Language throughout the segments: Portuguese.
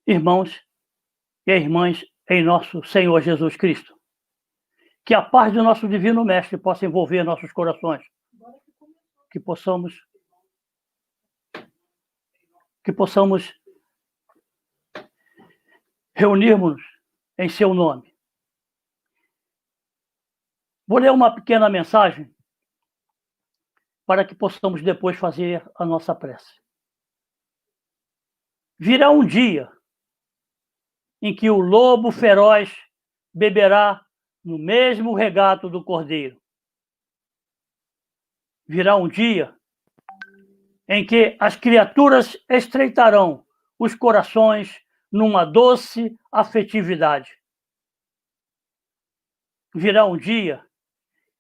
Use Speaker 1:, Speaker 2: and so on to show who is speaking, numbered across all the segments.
Speaker 1: Irmãos e irmãs em nosso Senhor Jesus Cristo, que a paz do nosso Divino Mestre possa envolver nossos corações, que possamos reunirmos em seu nome. Vou ler uma pequena mensagem para que possamos depois fazer a nossa prece. Virá um dia em que o lobo feroz beberá no mesmo regato do cordeiro. Virá um dia em que as criaturas estreitarão os corações numa doce afetividade. Virá um dia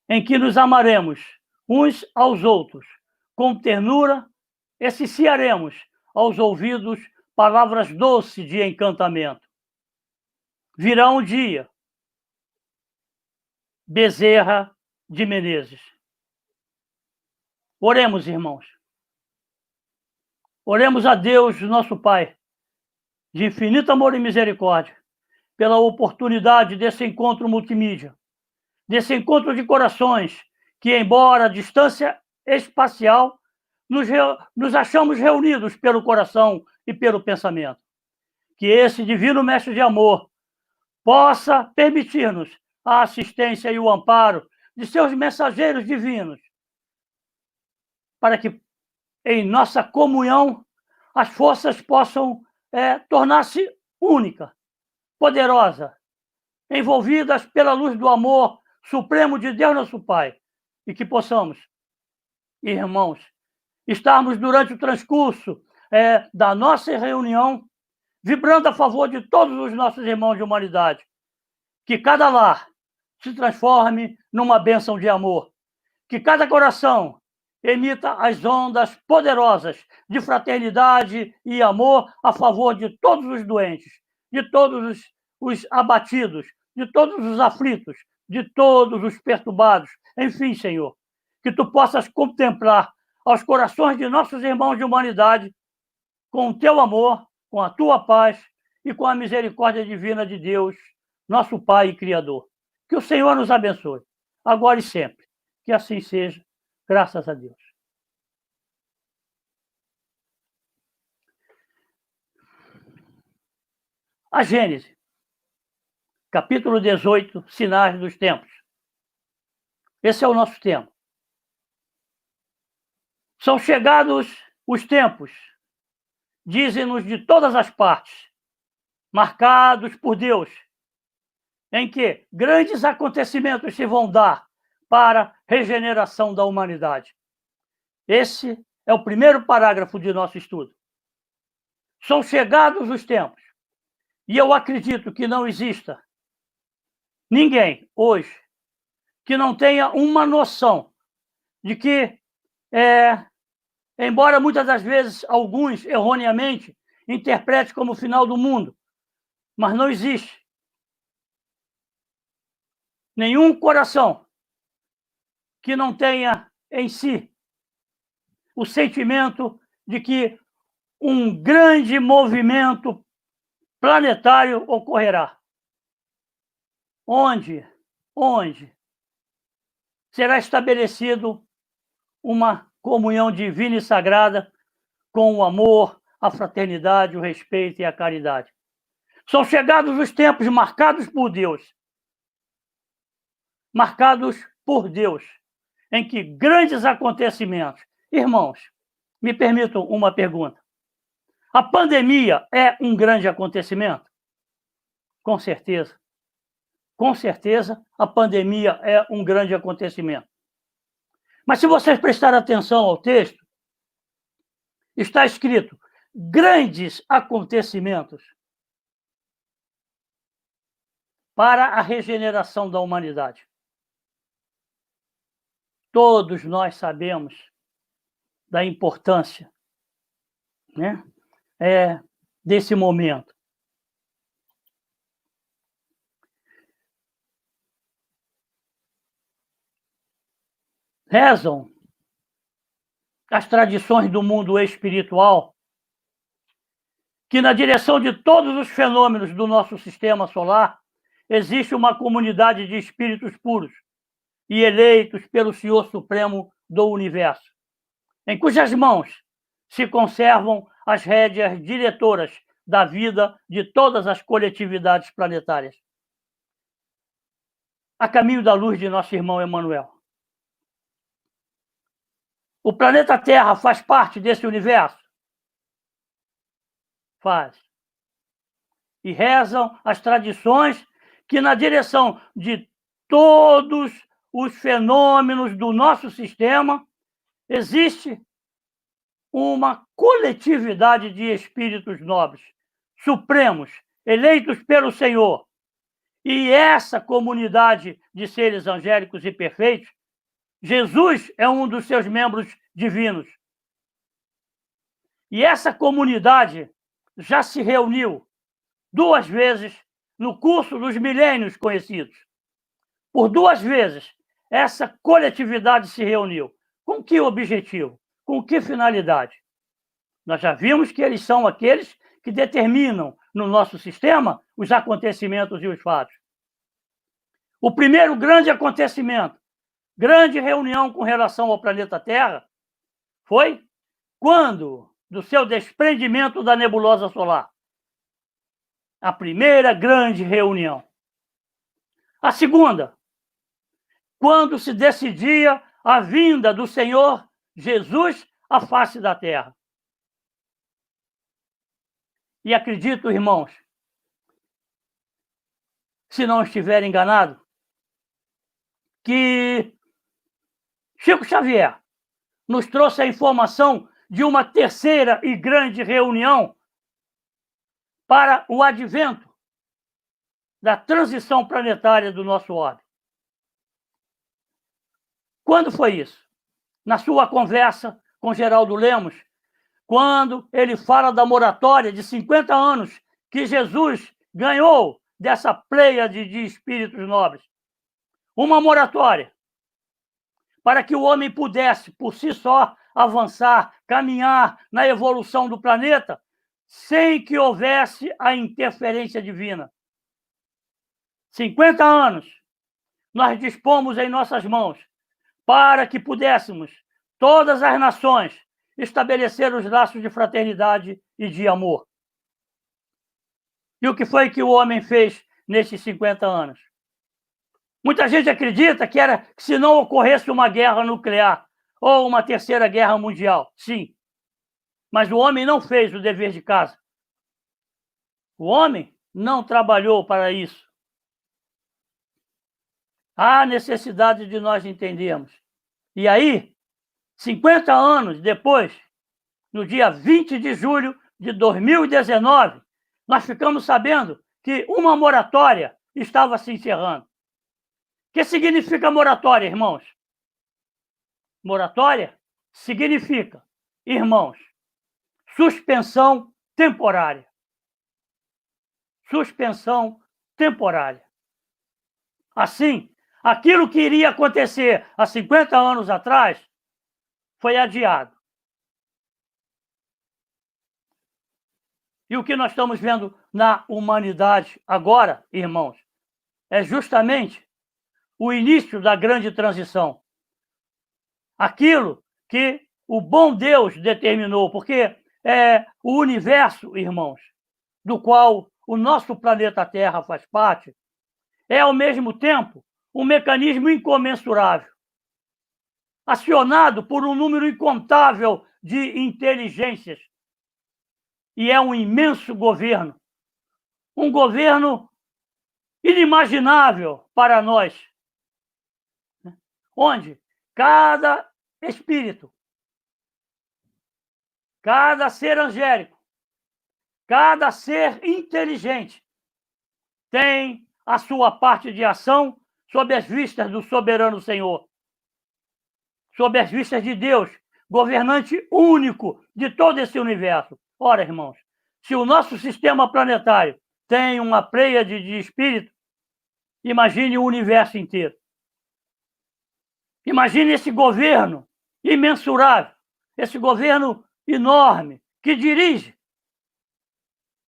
Speaker 1: em que nos amaremos uns aos outros com ternura e ciciaremos aos ouvidos palavras doces de encantamento. Virá um dia, Bezerra de Menezes. Oremos, irmãos. Oremos a Deus, nosso Pai, de infinito amor e misericórdia, pela oportunidade desse encontro multimídia, desse encontro de corações que, embora a distância espacial, nos achamos reunidos pelo coração e pelo pensamento. Que esse divino mestre de amor possa permitir-nos a assistência e o amparo de seus mensageiros divinos, para que em nossa comunhão as forças possam tornar-se única, poderosa, envolvidas pela luz do amor supremo de Deus nosso Pai, e que possamos, irmãos, estarmos durante o transcurso da nossa reunião vibrando a favor de todos os nossos irmãos de humanidade. Que cada lar se transforme numa bênção de amor. Que cada coração emita as ondas poderosas de fraternidade e amor a favor de todos os doentes, de todos os abatidos, de todos os aflitos, de todos os perturbados. Enfim, Senhor, que Tu possas contemplar aos corações de nossos irmãos de humanidade com o Teu amor, com a Tua paz e com a misericórdia divina de Deus, nosso Pai e Criador. Que o Senhor nos abençoe, agora e sempre. Que assim seja, graças a Deus. A Gênese, capítulo 18, Sinais dos Tempos. Esse é o nosso tema. São chegados os tempos, dizem-nos de todas as partes, marcados por Deus, em que grandes acontecimentos se vão dar para a regeneração da humanidade. Esse é o primeiro parágrafo de nosso estudo. São chegados os tempos, e eu acredito que não exista ninguém hoje que não tenha uma noção de que, embora muitas das vezes alguns erroneamente interpretem como o final do mundo, mas não existe nenhum coração que não tenha em si o sentimento de que um grande movimento planetário ocorrerá. Onde será estabelecido uma comunhão divina e sagrada com o amor, a fraternidade, o respeito e a caridade. São chegados os tempos marcados por Deus, em que grandes acontecimentos... Irmãos, me permitam uma pergunta. A pandemia é um grande acontecimento? Com certeza. Com certeza, a pandemia é um grande acontecimento. Mas se vocês prestarem atenção ao texto, está escrito grandes acontecimentos para a regeneração da humanidade. Todos nós sabemos da importância, né, desse momento. Rezam as tradições do mundo espiritual que na direção de todos os fenômenos do nosso sistema solar existe uma comunidade de espíritos puros e eleitos pelo Senhor Supremo do Universo, em cujas mãos se conservam as rédeas diretoras da vida de todas as coletividades planetárias. A caminho da luz de nosso irmão Emmanuel. O planeta Terra faz parte desse universo? Faz. E rezam as tradições que, na direção de todos os fenômenos do nosso sistema, existe uma coletividade de espíritos nobres, supremos, eleitos pelo Senhor. E essa comunidade de seres angélicos e perfeitos, Jesus é um dos seus membros divinos. E essa comunidade já se reuniu 2 vezes no curso dos milênios conhecidos. Por 2 vezes, essa coletividade se reuniu. Com que objetivo? Com que finalidade? Nós já vimos que eles são aqueles que determinam no nosso sistema os acontecimentos e os fatos. O primeiro grande acontecimento, grande reunião com relação ao planeta Terra, foi quando, do seu desprendimento da nebulosa solar. A primeira grande reunião. A segunda, quando se decidia a vinda do Senhor Jesus à face da Terra. E acredito, irmãos, se não estiver enganado, que Chico Xavier nos trouxe a informação de uma terceira e grande reunião para o advento da transição planetária do nosso orbe. Quando foi isso? Na sua conversa com Geraldo Lemos, quando ele fala da moratória de 50 anos que Jesus ganhou dessa pleiade de espíritos nobres. Uma moratória para que o homem pudesse, por si só, avançar, caminhar na evolução do planeta sem que houvesse a interferência divina. 50 anos nós dispomos em nossas mãos para que pudéssemos, todas as nações, estabelecer os laços de fraternidade e de amor. E o que foi que o homem fez nesses 50 anos? Muita gente acredita que era que se não ocorresse uma guerra nuclear ou uma terceira guerra mundial. Sim. Mas o homem não fez o dever de casa. O homem não trabalhou para isso. Há necessidade de nós entendermos. E aí, 50 anos depois, no dia 20 de julho de 2019, nós ficamos sabendo que uma moratória estava se encerrando. O que significa moratória, irmãos? Moratória significa, irmãos, suspensão temporária. Suspensão temporária. Assim, aquilo que iria acontecer há 50 anos atrás foi adiado. E o que nós estamos vendo na humanidade agora, irmãos, é justamente o início da grande transição. Aquilo que o bom Deus determinou, porque é o universo, irmãos, do qual o nosso planeta Terra faz parte, é ao mesmo tempo um mecanismo incomensurável, acionado por um número incontável de inteligências. E é um imenso governo, um governo inimaginável para nós, onde cada espírito, cada ser angélico, cada ser inteligente tem a sua parte de ação sob as vistas do soberano Senhor, sob as vistas de Deus, governante único de todo esse universo. Ora, irmãos, se o nosso sistema planetário tem uma pleiade de espíritos, imagine o universo inteiro. Imagine esse governo imensurável, esse governo enorme que dirige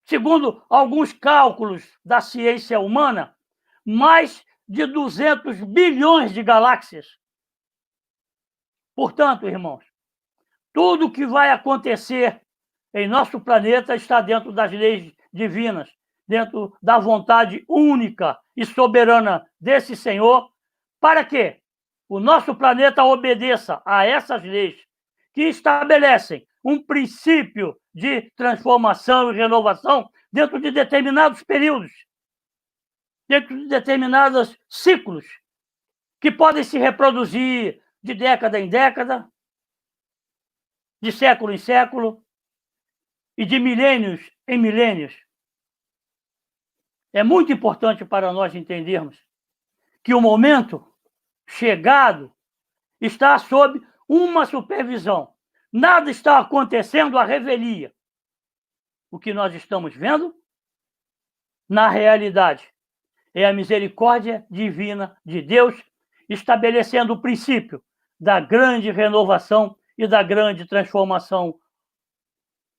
Speaker 1: segundo alguns cálculos da ciência humana, mais de 200 bilhões de galáxias. Portanto, irmãos, tudo que vai acontecer em nosso planeta está dentro das leis divinas, dentro da vontade única e soberana desse Senhor, para que o nosso planeta obedeça a essas leis que estabelecem um princípio de transformação e renovação dentro de determinados períodos, dentro de determinados ciclos, que podem se reproduzir de década em década, de século em século e de milênios em milênios. É muito importante para nós entendermos que o momento chegado está sob uma supervisão. Nada está acontecendo à revelia. O que nós estamos vendo, na realidade, é a misericórdia divina de Deus estabelecendo o princípio da grande renovação e da grande transformação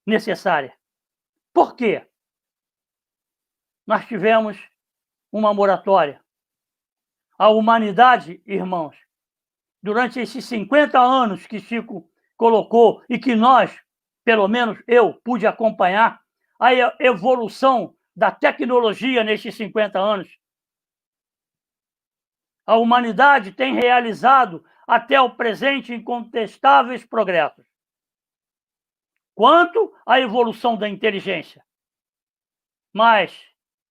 Speaker 1: necessária. Por quê? Nós tivemos uma moratória. A humanidade, irmãos, durante esses 50 anos que Chico colocou e que nós, pelo menos eu, pude acompanhar a evolução da tecnologia nesses 50 anos. A humanidade tem realizado até o presente incontestáveis progressos. Quanto à evolução da inteligência. Mas,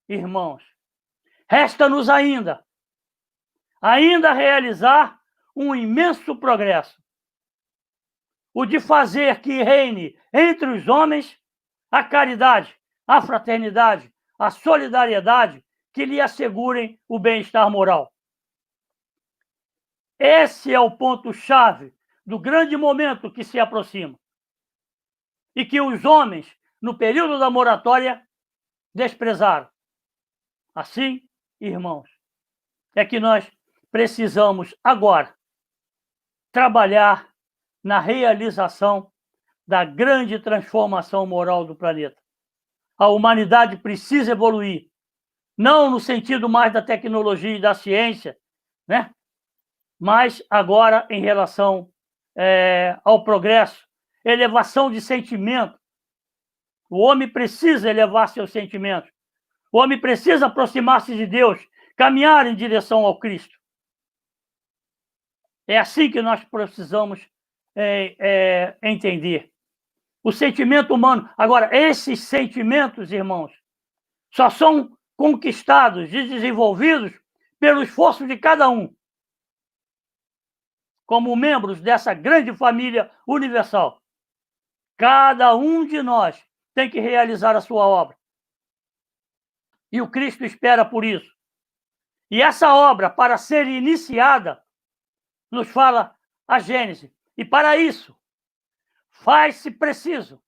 Speaker 1: irmãos, resta-nos ainda realizar um imenso progresso. O de fazer que reine entre os homens a caridade, a fraternidade, a solidariedade que lhe assegurem o bem-estar moral. Esse é o ponto-chave do grande momento que se aproxima e que os homens, no período da moratória, desprezaram. Assim, irmãos, é que nós precisamos agora trabalhar na realização da grande transformação moral do planeta. A humanidade precisa evoluir, não no sentido mais da tecnologia e da ciência, né? Mas agora em relação ao progresso, elevação de sentimento. O homem precisa elevar seus sentimentos. O homem precisa aproximar-se de Deus, caminhar em direção ao Cristo. É assim que nós precisamos entender. O sentimento humano. Agora, esses sentimentos, irmãos, só são conquistados e desenvolvidos pelo esforço de cada um, como membros dessa grande família universal. Cada um de nós tem que realizar a sua obra. E o Cristo espera por isso. E essa obra, para ser iniciada, nos fala a Gênesis. E para isso, faz-se preciso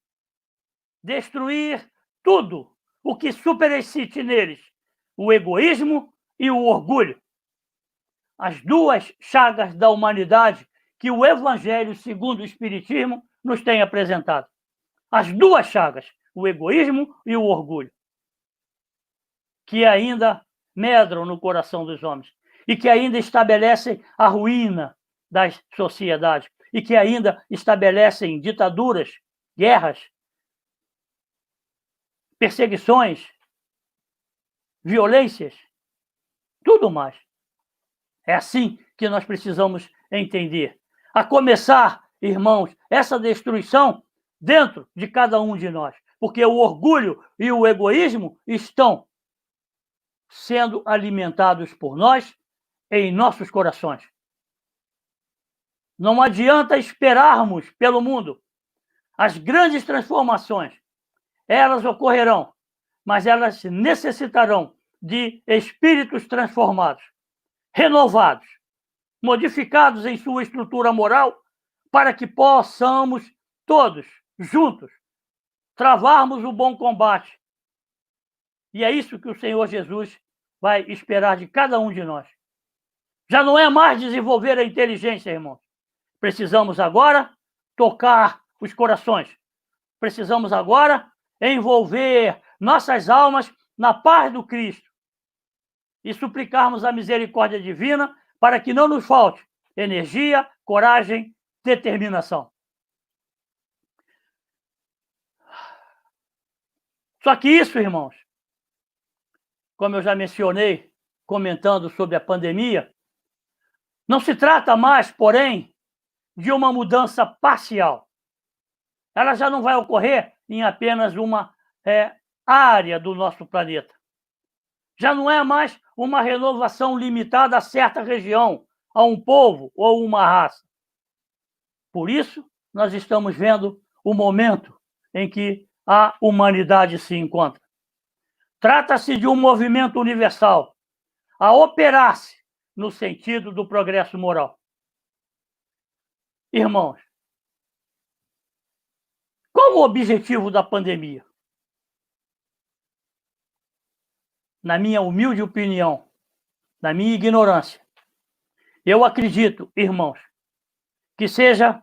Speaker 1: destruir tudo o que superexiste neles, o egoísmo e o orgulho. As duas chagas da humanidade que o Evangelho, segundo o Espiritismo, nos tem apresentado. As duas chagas, o egoísmo e o orgulho, que ainda medram no coração dos homens e que ainda estabelecem a ruína das sociedades e que ainda estabelecem ditaduras, guerras, perseguições, violências, tudo mais. É assim que nós precisamos entender. A começar, irmãos, essa destruição dentro de cada um de nós. Porque o orgulho e o egoísmo estão sendo alimentados por nós em nossos corações. Não adianta esperarmos pelo mundo. As grandes transformações, elas ocorrerão, mas elas necessitarão de espíritos transformados, renovados, modificados em sua estrutura moral, para que possamos todos, juntos, travarmos o bom combate. E é isso que o Senhor Jesus vai esperar de cada um de nós. Já não é mais desenvolver a inteligência, irmãos. Precisamos agora tocar os corações. Precisamos agora envolver nossas almas na paz do Cristo e suplicarmos a misericórdia divina para que não nos falte energia, coragem, determinação. Só que isso, irmãos, como eu já mencionei, comentando sobre a pandemia, não se trata mais, porém, de uma mudança parcial. Ela já não vai ocorrer em apenas uma área do nosso planeta. Já não é mais uma renovação limitada a certa região, a um povo ou uma raça. Por isso, nós estamos vendo o momento em que a humanidade se encontra. Trata-se de um movimento universal a operar-se no sentido do progresso moral. Irmãos, qual o objetivo da pandemia? Na minha humilde opinião, na minha ignorância, eu acredito, irmãos, que seja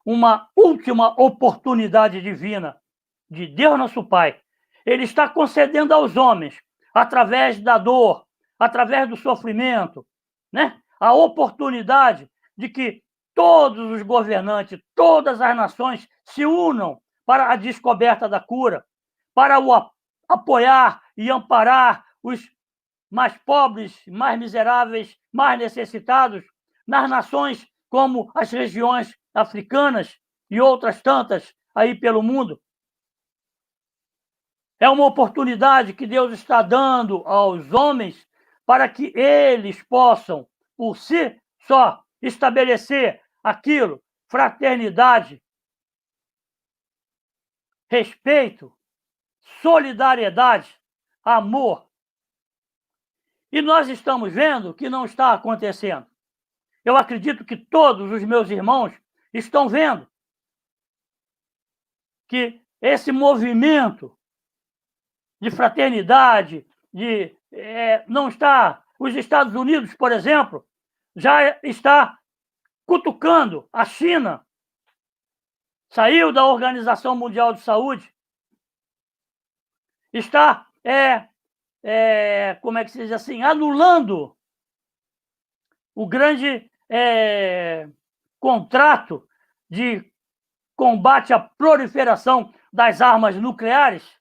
Speaker 1: uma última oportunidade divina de Deus nosso Pai. Ele está concedendo aos homens, através da dor, através do sofrimento, né, a oportunidade de que todos os governantes, todas as nações se unam para a descoberta da cura, para o apoiar e amparar os mais pobres, mais miseráveis, mais necessitados, nas nações como as regiões africanas e outras tantas aí pelo mundo. É uma oportunidade que Deus está dando aos homens para que eles possam, por si só, estabelecer aquilo, fraternidade, respeito, solidariedade, amor. E nós estamos vendo que não está acontecendo. Eu acredito que todos os meus irmãos estão vendo que esse movimento de fraternidade, não está... Os Estados Unidos, por exemplo, já está cutucando a China, saiu da Organização Mundial de Saúde, está, como é que se diz assim, anulando o grande contrato de combate à proliferação das armas nucleares.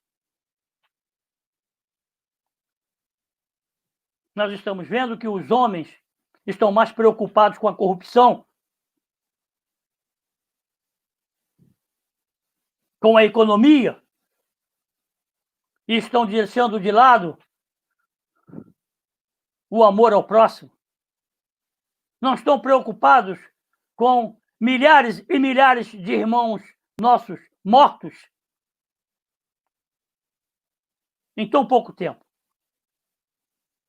Speaker 1: Nós estamos vendo que os homens estão mais preocupados com a corrupção, com a economia, e estão deixando de lado o amor ao próximo. Não estão preocupados com milhares e milhares de irmãos nossos mortos em tão pouco tempo.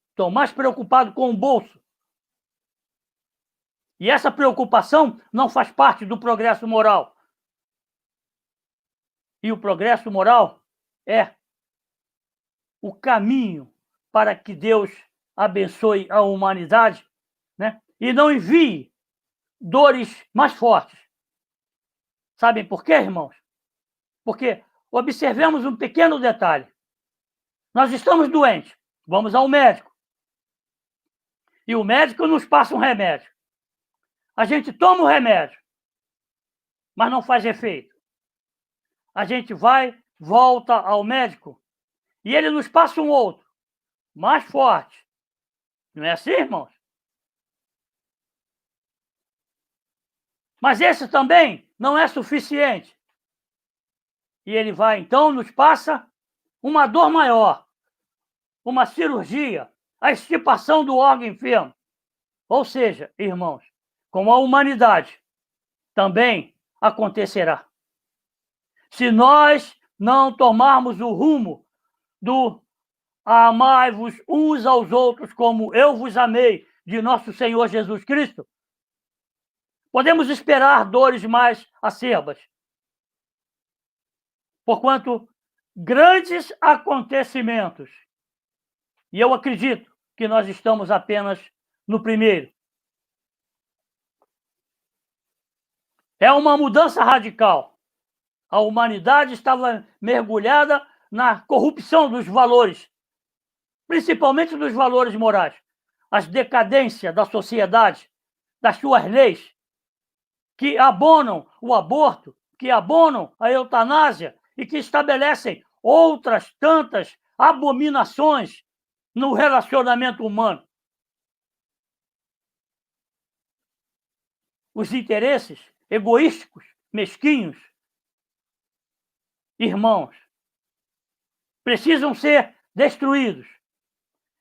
Speaker 1: Estão mais preocupados com o bolso. E essa preocupação não faz parte do progresso moral. E o progresso moral é o caminho para que Deus abençoe a humanidade, né? E não envie dores mais fortes. Sabem por quê, irmãos? Porque observemos um pequeno detalhe. Nós estamos doentes, vamos ao médico. E o médico nos passa um remédio. A gente toma o remédio, mas não faz efeito. A gente vai, volta ao médico, e ele nos passa um outro, mais forte. Não é assim, irmãos? Mas esse também não é suficiente. E ele vai, então, nos passa uma dor maior, uma cirurgia, a extirpação do órgão enfermo. Ou seja, irmãos, com a humanidade também acontecerá. Se nós não tomarmos o rumo do amai-vos uns aos outros como eu vos amei, de nosso Senhor Jesus Cristo, podemos esperar dores mais acerbas. Porquanto grandes acontecimentos, e eu acredito que nós estamos apenas no primeiro. É uma mudança radical. A humanidade estava mergulhada na corrupção dos valores, principalmente dos valores morais, a decadência da sociedade, das suas leis, que abonam o aborto, que abonam a eutanásia e que estabelecem outras tantas abominações no relacionamento humano. Os interesses egoísticos, mesquinhos, irmãos, precisam ser destruídos.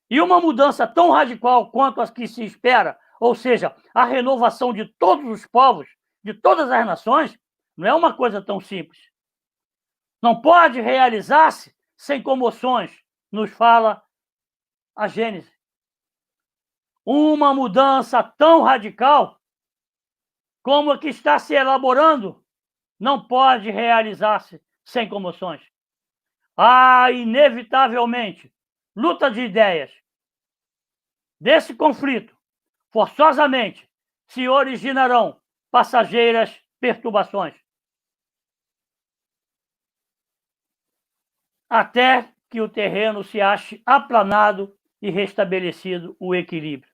Speaker 1: E uma mudança tão radical quanto a que se espera, ou seja, a renovação de todos os povos, de todas as nações, não é uma coisa tão simples. Não pode realizar-se sem comoções, nos fala a Gênesis. Uma mudança tão radical como a que está se elaborando não pode realizar-se sem comoções. Há, inevitavelmente, luta de ideias. Desse conflito, forçosamente, se originarão passageiras perturbações. Até que o terreno se ache aplanado e restabelecido o equilíbrio.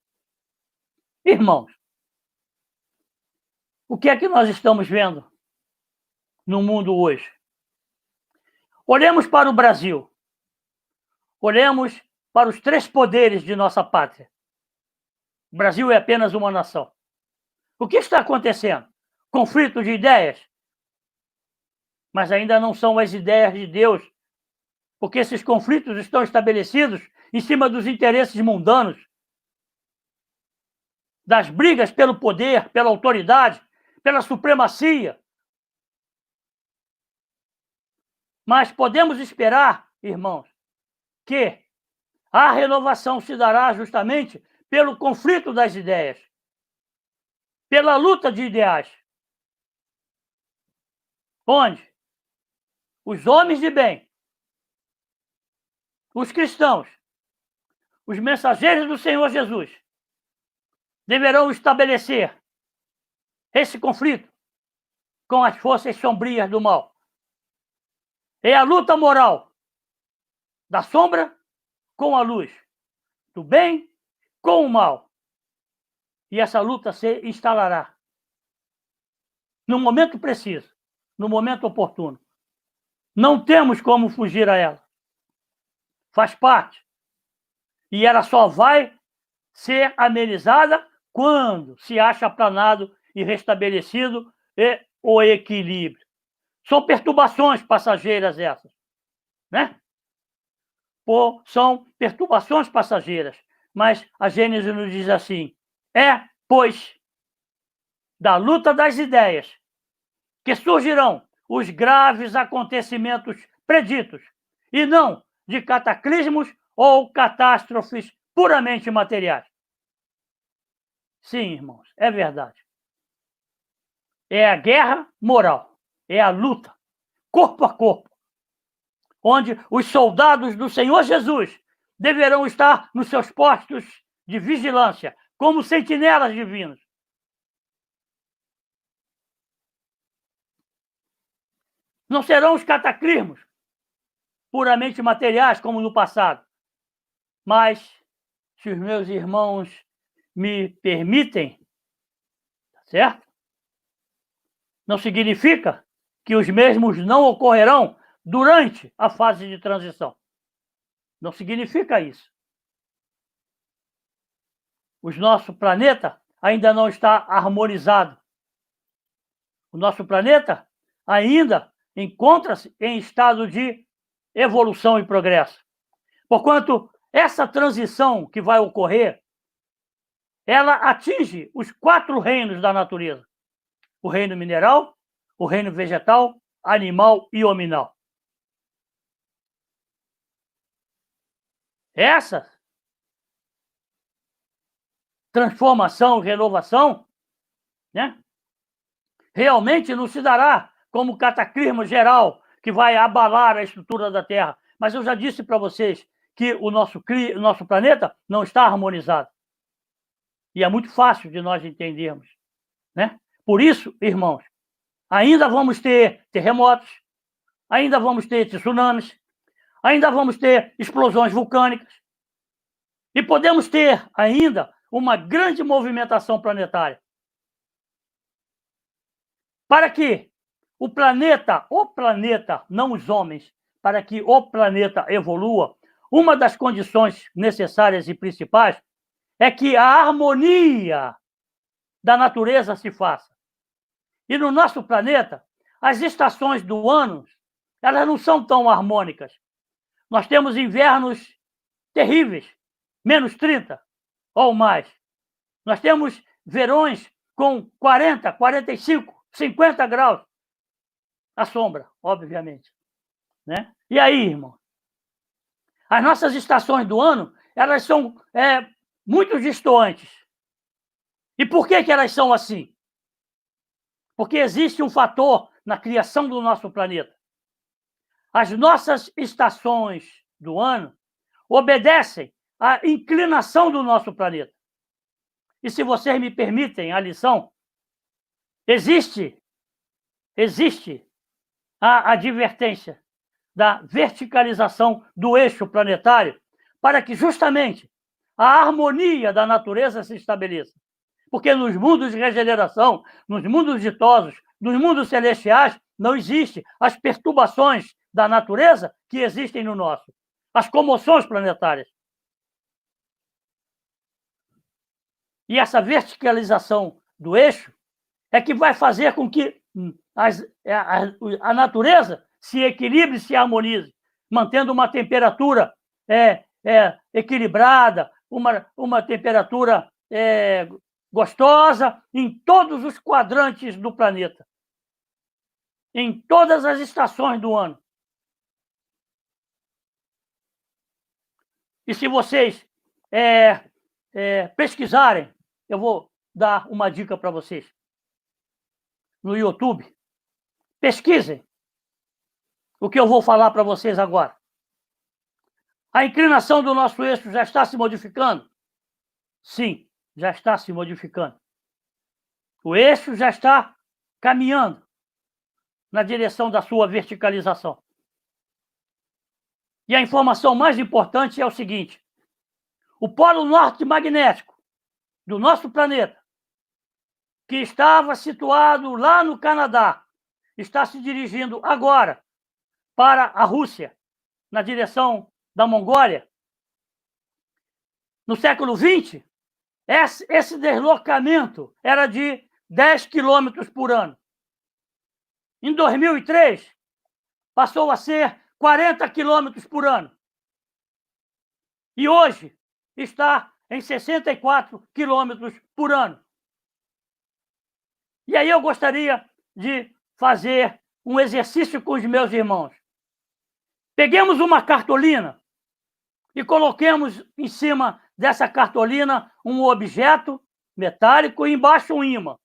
Speaker 1: Irmãos, o que é que nós estamos vendo no mundo hoje? Olhemos para o Brasil. Olhemos para os três poderes de nossa pátria. O Brasil é apenas uma nação. O que está acontecendo? Conflito de ideias? Mas ainda não são as ideias de Deus, porque esses conflitos estão estabelecidos em cima dos interesses mundanos, das brigas pelo poder, pela autoridade, pela supremacia. Mas podemos esperar, irmãos, que a renovação se dará justamente pelo conflito das ideias, pela luta de ideais, onde os homens de bem, os cristãos, os mensageiros do Senhor Jesus, deverão estabelecer esse conflito com as forças sombrias do mal. É a luta moral da sombra com a luz, do bem com o mal. E essa luta se instalará no momento preciso, no momento oportuno. Não temos como fugir a ela. Faz parte. E ela só vai ser amenizada quando se acha aplanado e restabelecido o equilíbrio. São perturbações passageiras essas, né? São perturbações passageiras. Mas a Gênesis nos diz assim: pois, da luta das ideias que surgirão os graves acontecimentos preditos, e não de cataclismos ou catástrofes puramente materiais. Sim, irmãos, é verdade. É a guerra moral, é a luta, corpo a corpo, onde os soldados do Senhor Jesus deverão estar nos seus postos de vigilância, como sentinelas divinos. Não serão os cataclismos puramente materiais, como no passado. Mas, se os meus irmãos me permitem, certo? Não significa que os mesmos não ocorrerão durante a fase de transição. Não significa isso. O nosso planeta ainda não está harmonizado. O nosso planeta ainda encontra-se em estado de evolução e progresso. Porquanto essa transição que vai ocorrer, ela atinge os 4 reinos da natureza: o reino mineral, o reino vegetal, animal e hominal. Essa transformação, renovação, né, realmente não se dará como cataclismo geral que vai abalar a estrutura da Terra. Mas eu já disse para vocês que o nosso planeta não está harmonizado. E é muito fácil de nós entendermos, né? Por isso, irmãos, ainda vamos ter terremotos, ainda vamos ter tsunamis, ainda vamos ter explosões vulcânicas e podemos ter ainda uma grande movimentação planetária. Para que o planeta, não os homens, para que o planeta evolua, uma das condições necessárias e principais é que a harmonia da natureza se faça. E no nosso planeta, as estações do ano, elas não são tão harmônicas. Nós temos invernos terríveis, menos 30 ou mais. Nós temos verões com 40, 45, 50 graus. À sombra, obviamente. Né? E aí, irmão? As nossas estações do ano, elas são muito distantes. E por que elas são assim? Porque existe um fator na criação do nosso planeta. As nossas estações do ano obedecem à inclinação do nosso planeta. E se vocês me permitem a lição, existe a advertência da verticalização do eixo planetário para que justamente a harmonia da natureza se estabeleça. Porque nos mundos de regeneração, nos mundos ditosos, nos mundos celestiais, não existe as perturbações da natureza que existem no nosso, as comoções planetárias. E essa verticalização do eixo é que vai fazer com que a natureza se equilibre e se harmonize, mantendo uma temperatura equilibrada, uma temperatura gostosa em todos os quadrantes do planeta, em todas as estações do ano. E se vocês pesquisarem, eu vou dar uma dica para vocês. No YouTube, pesquisem o que eu vou falar para vocês agora. A inclinação do nosso eixo já está se modificando? Sim, já está se modificando. O eixo já está caminhando na direção da sua verticalização. E a informação mais importante é o seguinte: o polo norte magnético do nosso planeta, que estava situado lá no Canadá, está se dirigindo agora para a Rússia, na direção da Mongólia. No século XX, esse deslocamento era de 10 quilômetros por ano. Em 2003, passou a ser 40 quilômetros por ano. E hoje está em 64 quilômetros por ano. E aí eu gostaria de fazer um exercício com os meus irmãos. Peguemos uma cartolina e coloquemos em cima dessa cartolina um objeto metálico e embaixo um ímã.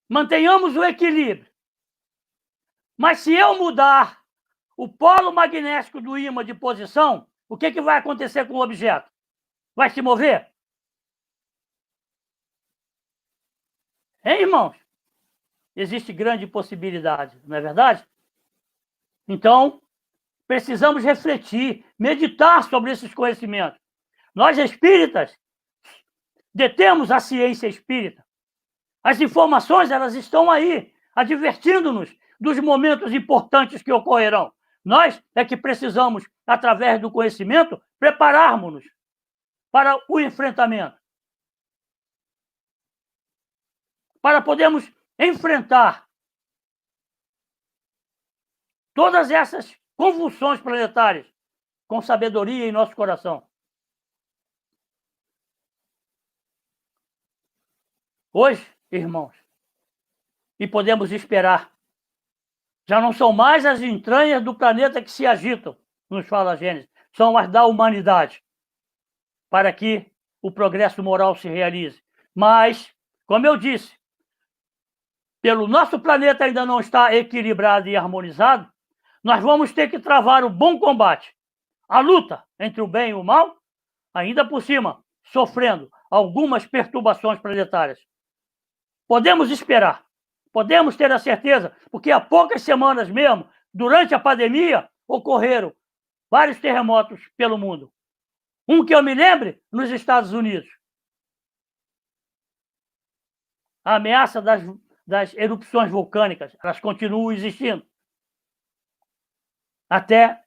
Speaker 1: Mantenhamos o equilíbrio. Mas se eu mudar o polo magnético do ímã de posição, o que vai acontecer com o objeto? Vai se mover? Hein, irmãos? Existe grande possibilidade, não é verdade? Então, precisamos refletir, meditar sobre esses conhecimentos. Nós, espíritas, detemos a ciência espírita. As informações, elas estão aí, advertindo-nos dos momentos importantes que ocorrerão. Nós é que precisamos, através do conhecimento, prepararmos-nos para o enfrentamento. Para podermos enfrentar todas essas convulsões planetárias com sabedoria em nosso coração. Hoje, irmãos, e podemos esperar, já não são mais as entranhas do planeta que se agitam, nos fala a Gênesis, são as da humanidade, para que o progresso moral se realize. Mas, como eu disse, pelo nosso planeta ainda não estar equilibrado e harmonizado, nós vamos ter que travar o bom combate, a luta entre o bem e o mal, ainda por cima, sofrendo algumas perturbações planetárias. Podemos esperar, podemos ter a certeza, porque há poucas semanas mesmo, durante a pandemia, ocorreram vários terremotos pelo mundo. Um que eu me lembre, nos Estados Unidos. A ameaça das erupções vulcânicas, elas continuam existindo. Até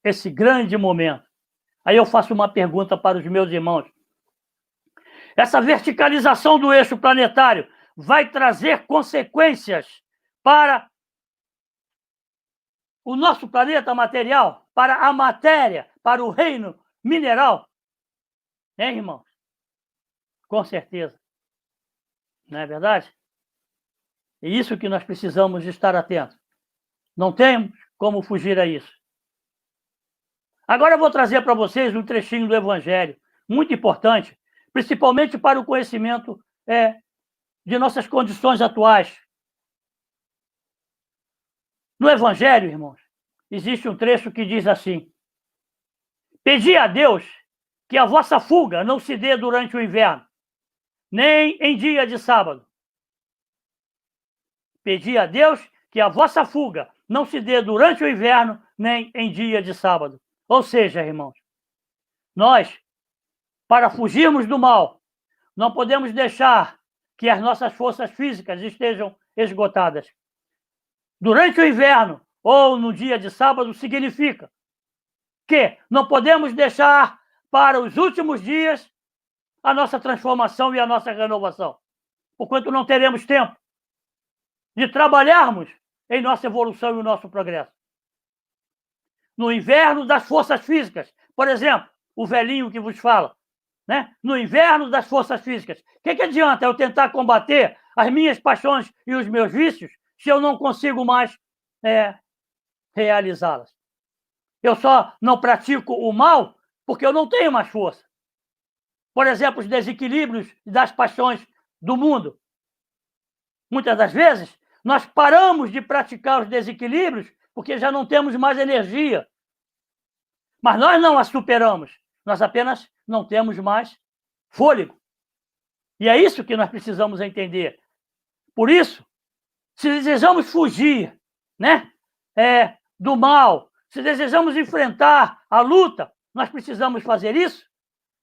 Speaker 1: esse grande momento. Aí eu faço uma pergunta para os meus irmãos. Essa verticalização do eixo planetário vai trazer consequências para o nosso planeta material, para a matéria, para o reino mineral? Hein, irmãos? Com certeza. Não é verdade? É isso que nós precisamos estar atentos. Não temos como fugir a isso. Agora eu vou trazer para vocês um trechinho do Evangelho, muito importante, principalmente para o conhecimento de nossas condições atuais. No Evangelho, irmãos, existe um trecho que diz assim: pedi a Deus que a vossa fuga não se dê durante o inverno, nem em dia de sábado. Pedi a Deus que a vossa fuga não se dê durante o inverno, nem em dia de sábado. Ou seja, irmãos, nós, para fugirmos do mal, não podemos deixar que as nossas forças físicas estejam esgotadas. Durante o inverno ou no dia de sábado significa que não podemos deixar para os últimos dias a nossa transformação e a nossa renovação, porquanto não teremos tempo de trabalharmos em nossa evolução e o nosso progresso. No inverno das forças físicas, por exemplo, o velhinho que vos fala, né? No inverno das forças físicas, o que adianta eu tentar combater as minhas paixões e os meus vícios se eu não consigo mais realizá-las? Eu só não pratico o mal porque eu não tenho mais força. Por exemplo, os desequilíbrios das paixões do mundo. Muitas das vezes, nós paramos de praticar os desequilíbrios porque já não temos mais energia. Mas nós não a superamos. Nós apenas não temos mais fôlego. E é isso que nós precisamos entender. Por isso, se desejamos fugir, né, do mal, se desejamos enfrentar a luta, nós precisamos fazer isso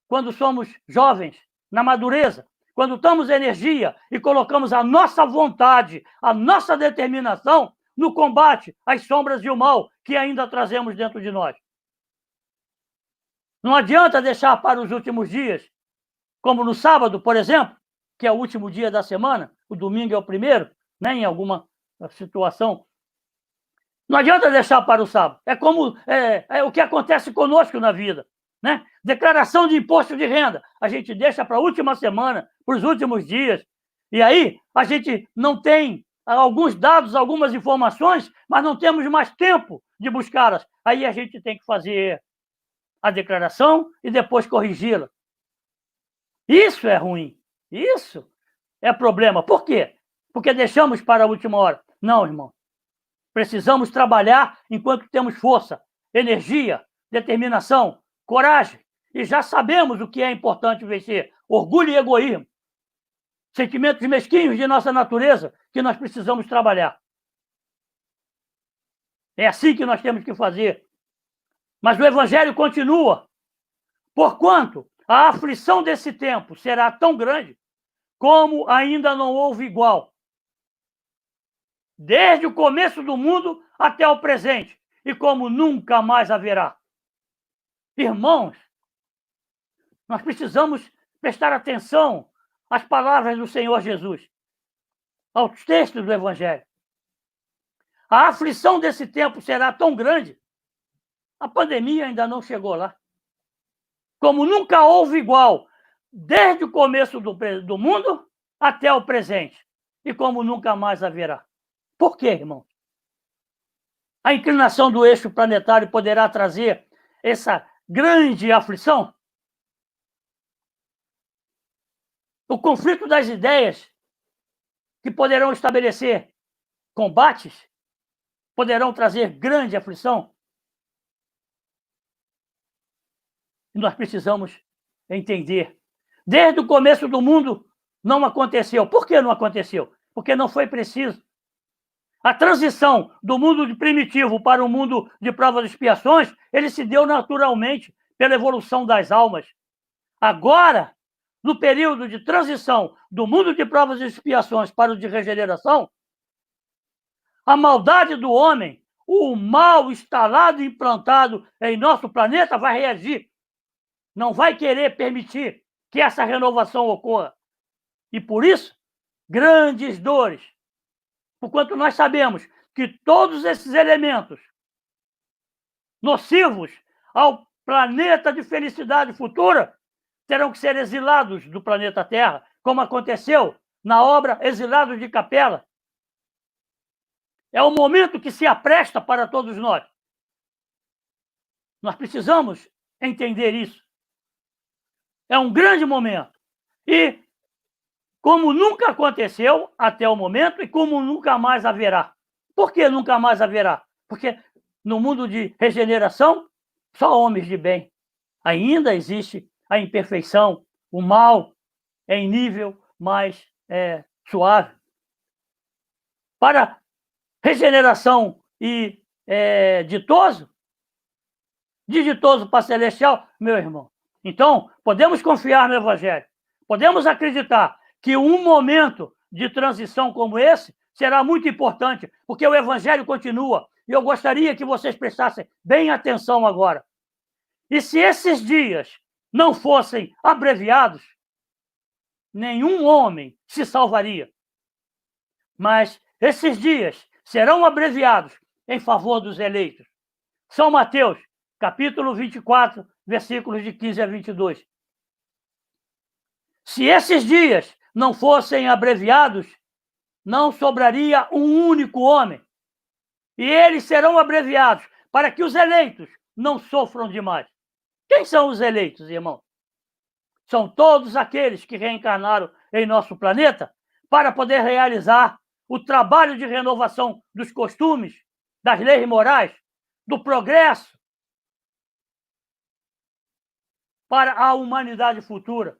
Speaker 1: quando somos jovens, na madureza, quando damos energia e colocamos a nossa vontade, a nossa determinação no combate às sombras e o mal que ainda trazemos dentro de nós. Não adianta deixar para os últimos dias, como no sábado, por exemplo, que é o último dia da semana, o domingo é o primeiro, né, em alguma situação. Não adianta deixar para o sábado. É como o que acontece conosco na vida, né? Declaração de imposto de renda. A gente deixa para a última semana, para os últimos dias. E aí a gente não tem alguns dados, algumas informações, mas não temos mais tempo de buscá-las. Aí a gente tem que fazer a declaração e depois corrigi-la. Isso é ruim. Isso é problema. Por quê? Porque deixamos para a última hora. Não, irmão. Precisamos trabalhar enquanto temos força, energia, determinação, coragem. E já sabemos o que é importante vencer: orgulho e egoísmo. Sentimentos mesquinhos de nossa natureza que nós precisamos trabalhar. É assim que nós temos que fazer. Mas o Evangelho continua. Porquanto a aflição desse tempo será tão grande como ainda não houve igual, desde o começo do mundo até o presente, e como nunca mais haverá. Irmãos, nós precisamos prestar atenção às palavras do Senhor Jesus, aos textos do Evangelho. A aflição desse tempo será tão grande, a pandemia ainda não chegou lá, como nunca houve igual, desde o começo do mundo até o presente, e como nunca mais haverá. Por quê, irmão? A inclinação do eixo planetário poderá trazer essa grande aflição? O conflito das ideias, que poderão estabelecer combates, poderão trazer grande aflição? E nós precisamos entender. Desde o começo do mundo não aconteceu. Por que não aconteceu? Porque não foi preciso. A transição do mundo de primitivo para o mundo de provas e expiações, ele se deu naturalmente pela evolução das almas. Agora, no período de transição do mundo de provas e expiações para o de regeneração, a maldade do homem, o mal instalado e implantado em nosso planeta vai reagir. Não vai querer permitir que essa renovação ocorra. E por isso, grandes dores. Porquanto nós sabemos que todos esses elementos nocivos ao planeta de felicidade futura terão que ser exilados do planeta Terra, como aconteceu na obra Exilados de Capela. É o momento que se apresta para todos nós. Nós precisamos entender isso. É um grande momento. E como nunca aconteceu até o momento e como nunca mais haverá. Por que nunca mais haverá? Porque no mundo de regeneração, só homens de bem. Ainda existe a imperfeição, o mal em nível mais suave. Para regeneração e ditoso, de ditoso para celestial, meu irmão. Então, podemos confiar no Evangelho. Podemos acreditar que um momento de transição como esse será muito importante, porque o Evangelho continua. E eu gostaria que vocês prestassem bem atenção agora. E se esses dias não fossem abreviados, nenhum homem se salvaria. Mas esses dias serão abreviados em favor dos eleitos. São Mateus, capítulo 24, versículos de 15 a 22. Se esses dias não fossem abreviados, não sobraria um único homem. E eles serão abreviados para que os eleitos não sofram demais. Quem são os eleitos, irmão? São todos aqueles que reencarnaram em nosso planeta para poder realizar o trabalho de renovação dos costumes, das leis morais, do progresso para a humanidade futura.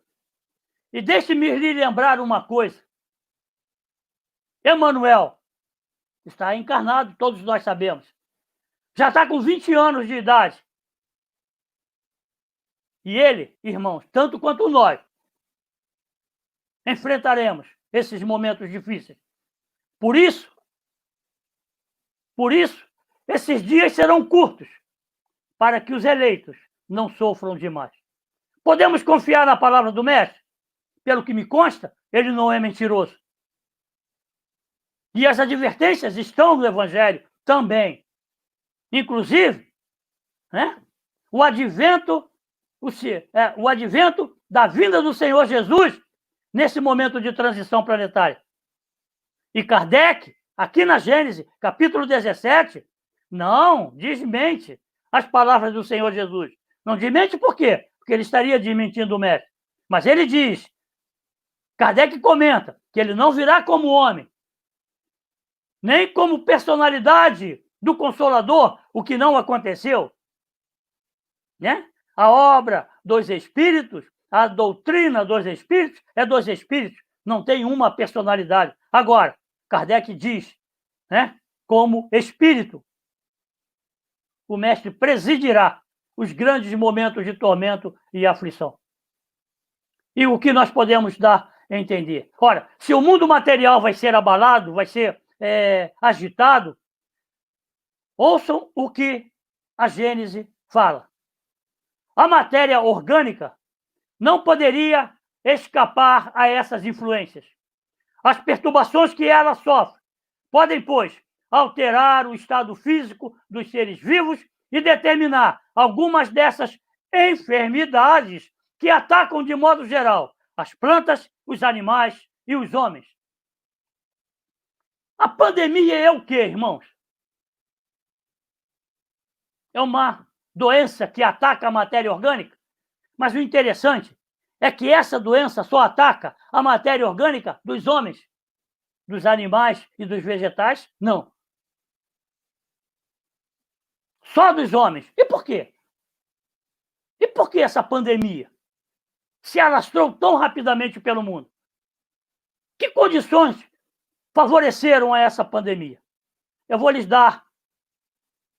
Speaker 1: E deixe-me lhe lembrar uma coisa. Emanuel está encarnado, todos nós sabemos. Já está com 20 anos de idade. E ele, irmãos, tanto quanto nós, enfrentaremos esses momentos difíceis. Por isso, esses dias serão curtos, para que os eleitos não sofram demais. Podemos confiar na palavra do Mestre? Pelo que me consta, ele não é mentiroso. E as advertências estão no Evangelho também. Inclusive, o advento da vinda do Senhor Jesus nesse momento de transição planetária. E Kardec, aqui na Gênesis, capítulo 17, não desmente as palavras do Senhor Jesus. Não desmente por quê? Porque ele estaria desmentindo o Mestre. Mas ele diz, Kardec comenta, que ele não virá como homem, nem como personalidade do Consolador, o que não aconteceu. A obra dos Espíritos, a doutrina dos Espíritos é dos Espíritos, não tem uma personalidade. Agora, Kardec diz, como Espírito, o Mestre presidirá os grandes momentos de tormento e aflição. E o que nós podemos dar a entender? Ora, se o mundo material vai ser abalado, vai ser agitado, ouçam o que a Gênese fala. A matéria orgânica não poderia escapar a essas influências. As perturbações que ela sofre podem, pois, alterar o estado físico dos seres vivos e determinar algumas dessas enfermidades que atacam, de modo geral, as plantas, os animais e os homens. A pandemia é o quê, irmãos? É uma doença que ataca a matéria orgânica. Mas o interessante é que essa doença só ataca a matéria orgânica dos homens, dos animais e dos vegetais? Não. Só dos homens. E por quê? E por que essa pandemia se alastrou tão rapidamente pelo mundo? Que condições favoreceram a essa pandemia? eu vou lhes dar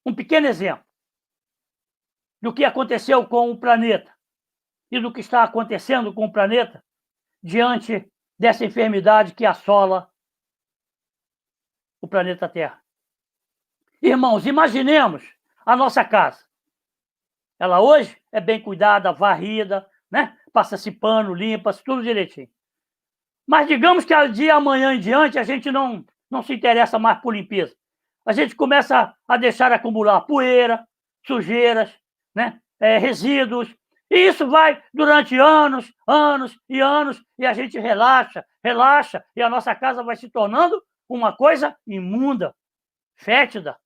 Speaker 1: um pequeno exemplo do que aconteceu com o planeta e do que está acontecendo com o planeta diante dessa enfermidade que assola o planeta Terra. Irmãos, imaginemos a nossa casa. Ela hoje é bem cuidada, varrida, né? Passa-se pano, limpa-se, tudo direitinho. Mas digamos que de amanhã em diante a gente não se interessa mais por limpeza. A gente começa a deixar acumular poeira, sujeiras, né? Resíduos. E isso vai durante anos, anos e anos, e a gente relaxa, e a nossa casa vai se tornando uma coisa imunda, fétida.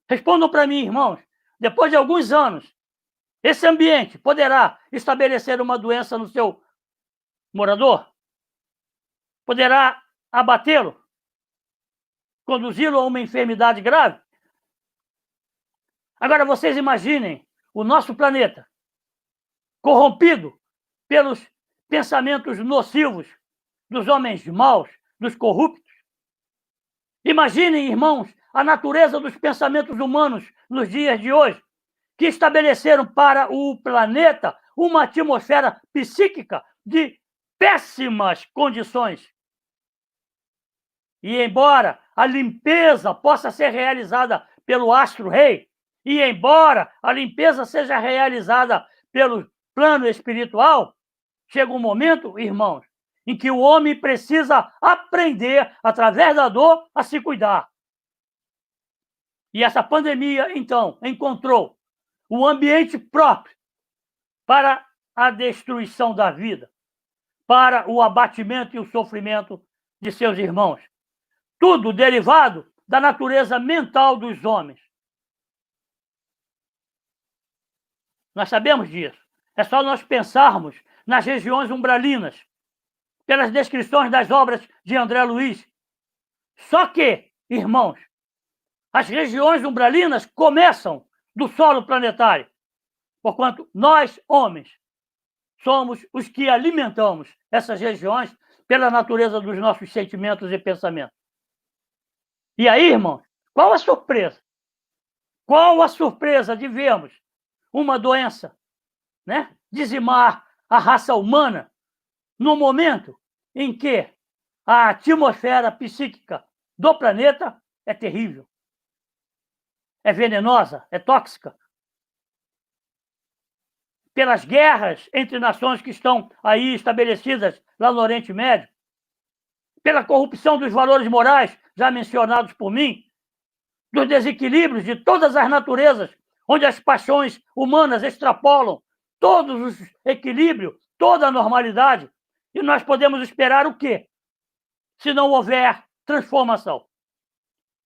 Speaker 1: Respondam para mim, irmãos, depois de alguns anos, esse ambiente poderá estabelecer uma doença no seu morador? Poderá abatê-lo? Conduzi-lo a uma enfermidade grave? Agora, vocês imaginem o nosso planeta corrompido pelos pensamentos nocivos dos homens maus, dos corruptos. Imaginem, irmãos, a natureza dos pensamentos humanos nos dias de hoje, que estabeleceram para o planeta uma atmosfera psíquica de péssimas condições. E embora a limpeza possa ser realizada pelo astro-rei, e embora a limpeza seja realizada pelo plano espiritual, chega um momento, irmãos, em que o homem precisa aprender, através da dor, a se cuidar. E essa pandemia, então, encontrou um ambiente próprio para a destruição da vida, para o abatimento e o sofrimento de seus irmãos. Tudo derivado da natureza mental dos homens. Nós sabemos disso. É só nós pensarmos nas regiões umbralinas, pelas descrições das obras de André Luiz. Só que, irmãos, as regiões umbralinas começam do solo planetário, porquanto nós, homens, somos os que alimentamos essas regiões pela natureza dos nossos sentimentos e pensamentos. E aí, irmãos, qual a surpresa? Qual a surpresa de vermos uma doença, né, dizimar a raça humana no momento em que a atmosfera psíquica do planeta é terrível, é venenosa, é tóxica? Pelas guerras entre nações que estão aí estabelecidas lá no Oriente Médio, pela corrupção dos valores morais, já mencionados por mim, dos desequilíbrios de todas as naturezas, onde as paixões humanas extrapolam todos os equilíbrios, toda a normalidade. E nós podemos esperar o quê? Se não houver transformação,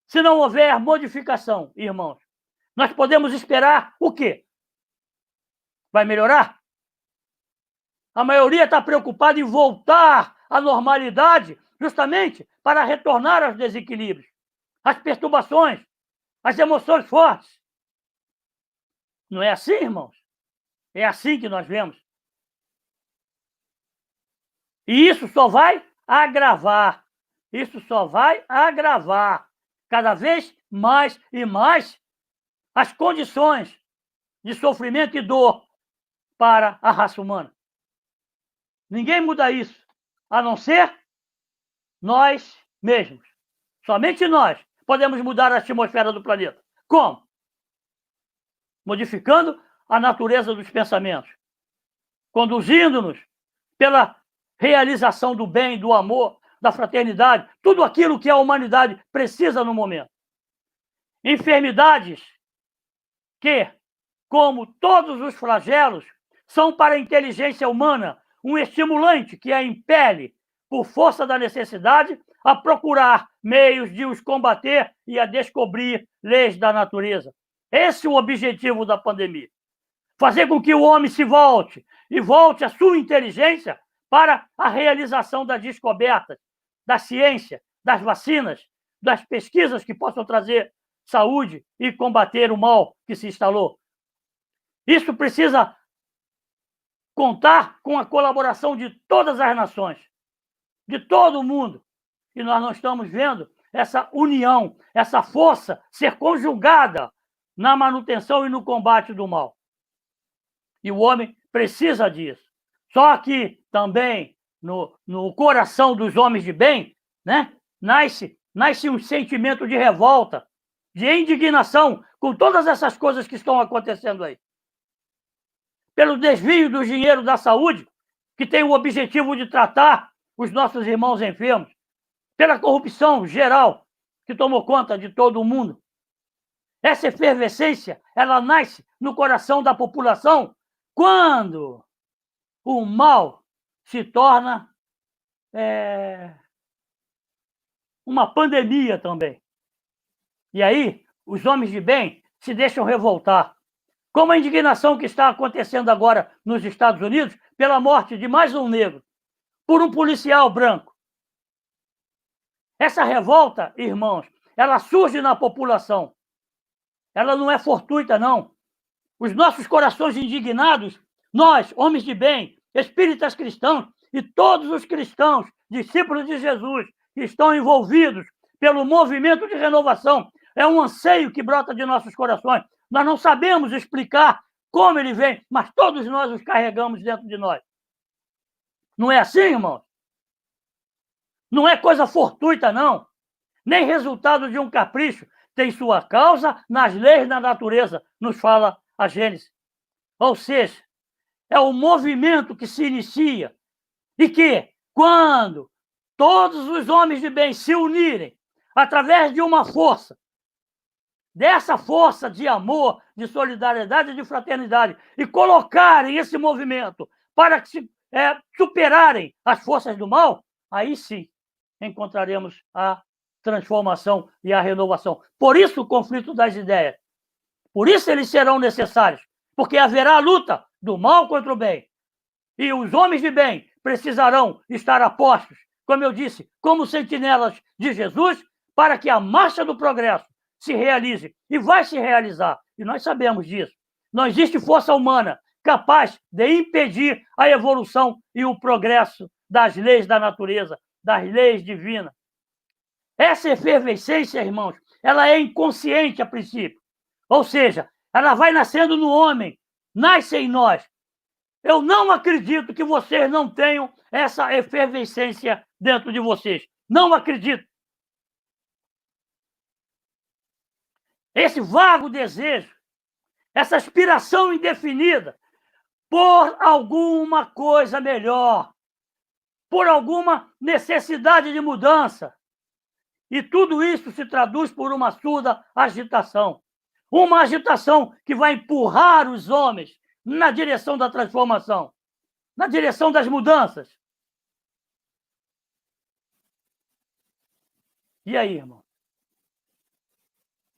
Speaker 1: se não houver modificação, irmãos, nós podemos esperar o quê? Vai melhorar? A maioria está preocupada em voltar à normalidade justamente para retornar aos desequilíbrios, às perturbações, às emoções fortes. Não é assim, irmãos? É assim que nós vemos. E isso só vai agravar. Isso só vai agravar cada vez mais e mais as condições de sofrimento e dor para a raça humana. Ninguém muda isso, a não ser nós mesmos. Somente nós podemos mudar a atmosfera do planeta. Como? Modificando a natureza dos pensamentos, conduzindo-nos pela realização do bem, do amor, da fraternidade, tudo aquilo que a humanidade precisa no momento. Enfermidades que, como todos os flagelos, são para a inteligência humana um estimulante que a impele, por força da necessidade, a procurar meios de os combater e a descobrir leis da natureza. Esse é o objetivo da pandemia. Fazer com que o homem se volte e volte a sua inteligência para a realização das descobertas, da ciência, das vacinas, das pesquisas que possam trazer saúde e combater o mal que se instalou. Isso precisa contar com a colaboração de todas as nações, de todo o mundo. E nós não estamos vendo essa união, essa força ser conjugada na manutenção e no combate do mal. E o homem precisa disso. Só que também no coração dos homens de bem, né, nasce um sentimento de revolta, de indignação com todas essas coisas que estão acontecendo aí. Pelo desvio do dinheiro da saúde, que tem o objetivo de tratar os nossos irmãos enfermos, pela corrupção geral que tomou conta de todo o mundo. Essa efervescência, ela nasce no coração da população quando o mal se torna uma pandemia também. E aí, os homens de bem se deixam revoltar. Como a indignação que está acontecendo agora nos Estados Unidos pela morte de mais um negro por um policial branco. Essa revolta, irmãos, ela surge na população. Ela não é fortuita, não. Os nossos corações indignados, nós, homens de bem, espíritas cristãos e todos os cristãos, discípulos de Jesus, que estão envolvidos pelo movimento de renovação, é um anseio que brota de nossos corações. Nós não sabemos explicar como ele vem, mas todos nós os carregamos dentro de nós. Não é assim, irmão? Não é coisa fortuita, não. Nem resultado de um capricho. Tem sua causa nas leis da natureza, nos fala a Gênesis. Ou seja, é o movimento que se inicia e que, quando todos os homens de bem se unirem através de uma força, dessa força de amor, de solidariedade e de fraternidade, e colocarem esse movimento para que superarem as forças do mal, aí sim encontraremos a transformação e a renovação. Por isso o conflito das ideias. Por isso eles serão necessários, porque haverá a luta do mal contra o bem. E os homens de bem precisarão estar a postos, como eu disse, como sentinelas de Jesus, para que a marcha do progresso se realize, e vai se realizar, e nós sabemos disso. Não existe força humana capaz de impedir a evolução e o progresso das leis da natureza, das leis divinas. Essa efervescência, irmãos, ela é inconsciente a princípio. Ou seja, ela vai nascendo no homem, nasce em nós. Eu não acredito que vocês não tenham essa efervescência dentro de vocês. Não acredito. Esse vago desejo, essa aspiração indefinida por alguma coisa melhor, por alguma necessidade de mudança. E tudo isso se traduz por uma surda agitação. Uma agitação que vai empurrar os homens na direção da transformação, na direção das mudanças. E aí, irmão?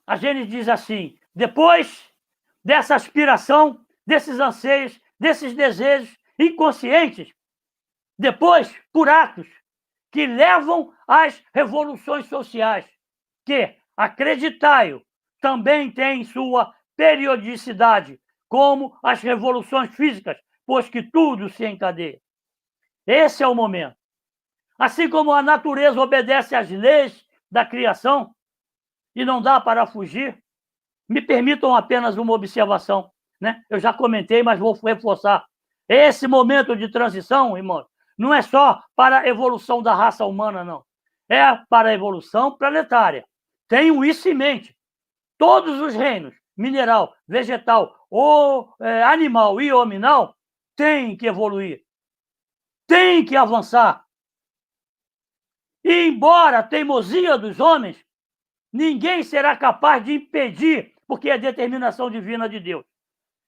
Speaker 1: A Gênesis diz assim: depois dessa aspiração, desses anseios, desses desejos inconscientes, depois, por atos que levam às revoluções sociais, que, acreditai-o, também têm sua periodicidade, como as revoluções físicas, pois que tudo se encadeia. Esse é o momento. Assim como a natureza obedece às leis da criação, e não dá para fugir, me permitam apenas uma observação, né? Eu já comentei, mas vou reforçar. Esse momento de transição, irmão, não é só para a evolução da raça humana, não. É para a evolução planetária. Tenham isso em mente. Todos os reinos, mineral, vegetal, animal e hominal, têm que evoluir. Têm que avançar. E embora a teimosia dos homens, ninguém será capaz de impedir, porque é determinação divina de Deus.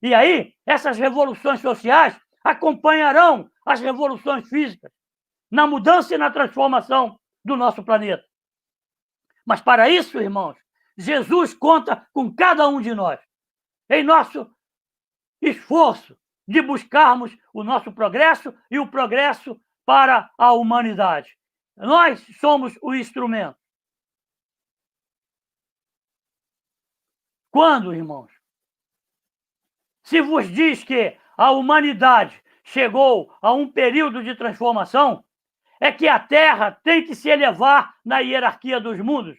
Speaker 1: E aí, essas revoluções sociais acompanharão as revoluções físicas na mudança e na transformação do nosso planeta. Mas para isso, irmãos, Jesus conta com cada um de nós, em nosso esforço de buscarmos o nosso progresso e o progresso para a humanidade. Nós somos o instrumento. Quando, irmãos? Se vos diz que a humanidade chegou a um período de transformação, é que a Terra tem que se elevar na hierarquia dos mundos.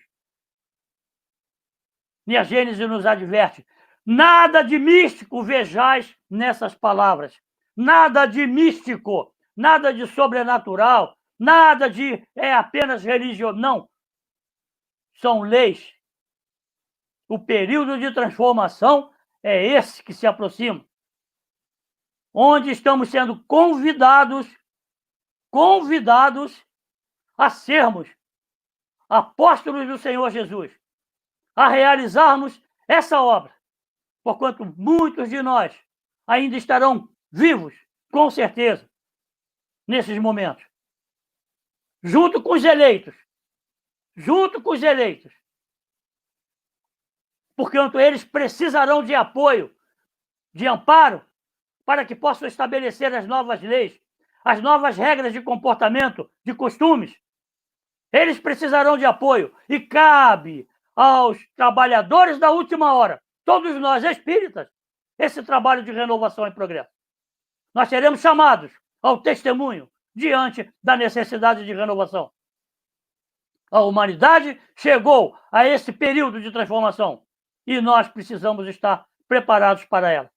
Speaker 1: E a Gênesis nos adverte: nada de místico vejais nessas palavras. Nada de místico, nada de sobrenatural, nada de apenas religião. Não. São leis. O período de transformação é esse que se aproxima, onde estamos sendo convidados a sermos apóstolos do Senhor Jesus, a realizarmos essa obra, porquanto muitos de nós ainda estarão vivos, com certeza, nesses momentos, junto com os eleitos, porquanto eles precisarão de apoio, de amparo, para que possam estabelecer as novas leis, as novas regras de comportamento, de costumes. Eles precisarão de apoio e cabe aos trabalhadores da última hora, todos nós espíritas, esse trabalho de renovação e progresso. Nós seremos chamados ao testemunho diante da necessidade de renovação. A humanidade chegou a esse período de transformação e nós precisamos estar preparados para ela.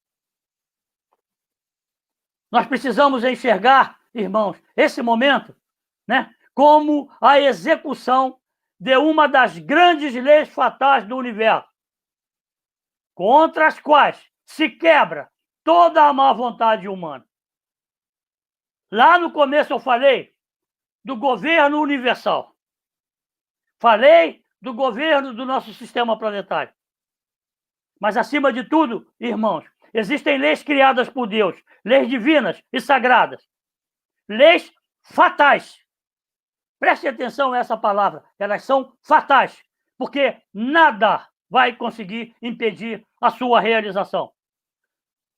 Speaker 1: Nós precisamos enxergar, irmãos, esse momento, né, como a execução de uma das grandes leis fatais do universo, contra as quais se quebra toda a má vontade humana. Lá no começo eu falei do governo universal. Falei do governo do nosso sistema planetário. Mas, acima de tudo, irmãos, existem leis criadas por Deus, leis divinas e sagradas, leis fatais. Preste atenção a essa palavra, elas são fatais, porque nada vai conseguir impedir a sua realização.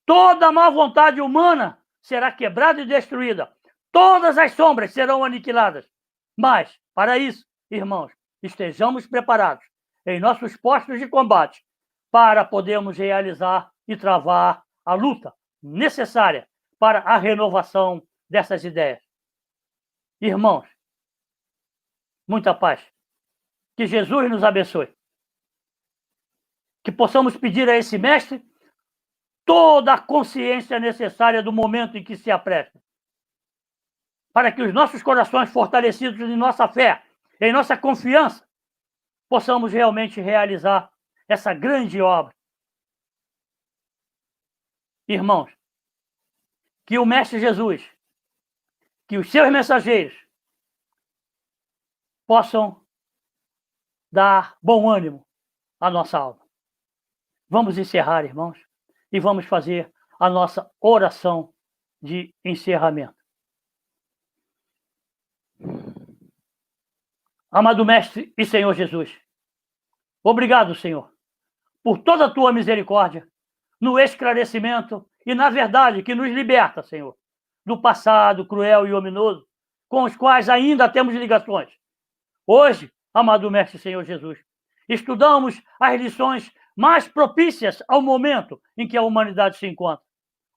Speaker 1: Toda a má vontade humana será quebrada e destruída. Todas as sombras serão aniquiladas. Mas, para isso, irmãos, estejamos preparados em nossos postos de combate para podermos realizar e travar a luta necessária para a renovação dessas ideias. Irmãos, muita paz. Que Jesus nos abençoe. Que possamos pedir a esse mestre toda a consciência necessária do momento em que se apresta, para que os nossos corações fortalecidos em nossa fé, em nossa confiança, possamos realmente realizar essa grande obra. Irmãos, que o Mestre Jesus, que os seus mensageiros possam dar bom ânimo à nossa alma. Vamos encerrar, irmãos, e vamos fazer a nossa oração de encerramento. Amado Mestre e Senhor Jesus, obrigado, Senhor, por toda a tua misericórdia, no esclarecimento e na verdade que nos liberta, Senhor, do passado cruel e ominoso, com os quais ainda temos ligações. Hoje, amado Mestre Senhor Jesus, estudamos as lições mais propícias ao momento em que a humanidade se encontra.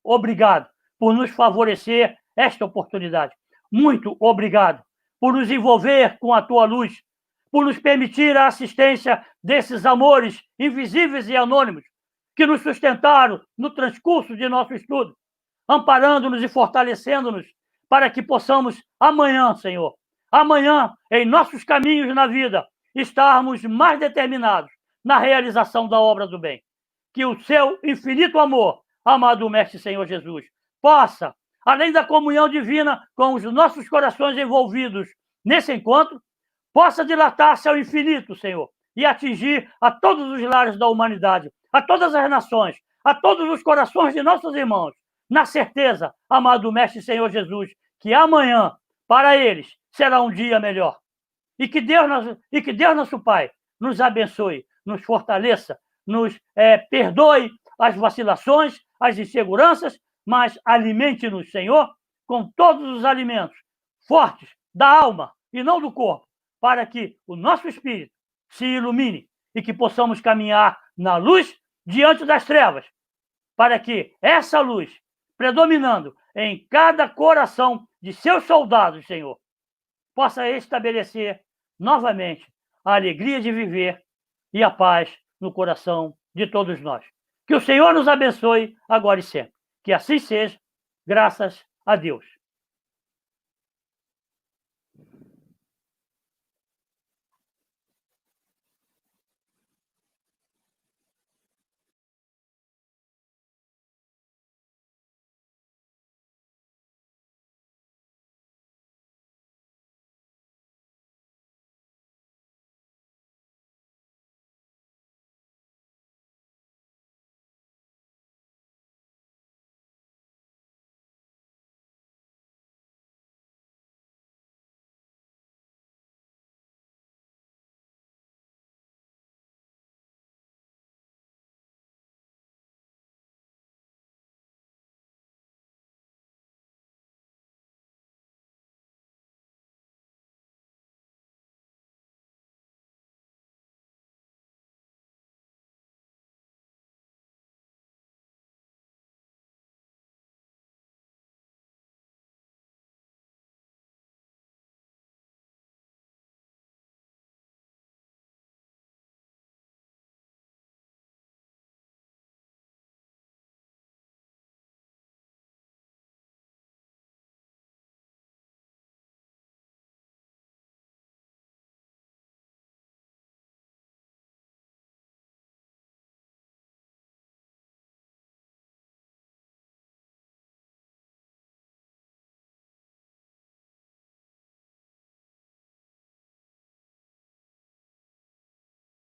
Speaker 1: Obrigado por nos favorecer esta oportunidade. Muito obrigado por nos envolver com a tua luz, por nos permitir a assistência desses amores invisíveis e anônimos que nos sustentaram no transcurso de nosso estudo, amparando-nos e fortalecendo-nos para que possamos amanhã, Senhor, amanhã, em nossos caminhos na vida, estarmos mais determinados na realização da obra do bem. Que o seu infinito amor, amado Mestre Senhor Jesus, possa, além da comunhão divina com os nossos corações envolvidos nesse encontro, possa dilatar-se ao infinito, Senhor, e atingir a todos os lares da humanidade, a todas as nações, a todos os corações de nossos irmãos, na certeza, amado Mestre Senhor Jesus, que amanhã, para eles, será um dia melhor. E que Deus, nosso Pai, nos abençoe, nos fortaleça, nos perdoe as vacilações, as inseguranças, mas alimente-nos, Senhor, com todos os alimentos fortes da alma e não do corpo, para que o nosso espírito se ilumine e que possamos caminhar na luz diante das trevas, para que essa luz, predominando em cada coração de seus soldados, Senhor, possa estabelecer novamente a alegria de viver e a paz no coração de todos nós. Que o Senhor nos abençoe agora e sempre. Que assim seja, graças a Deus.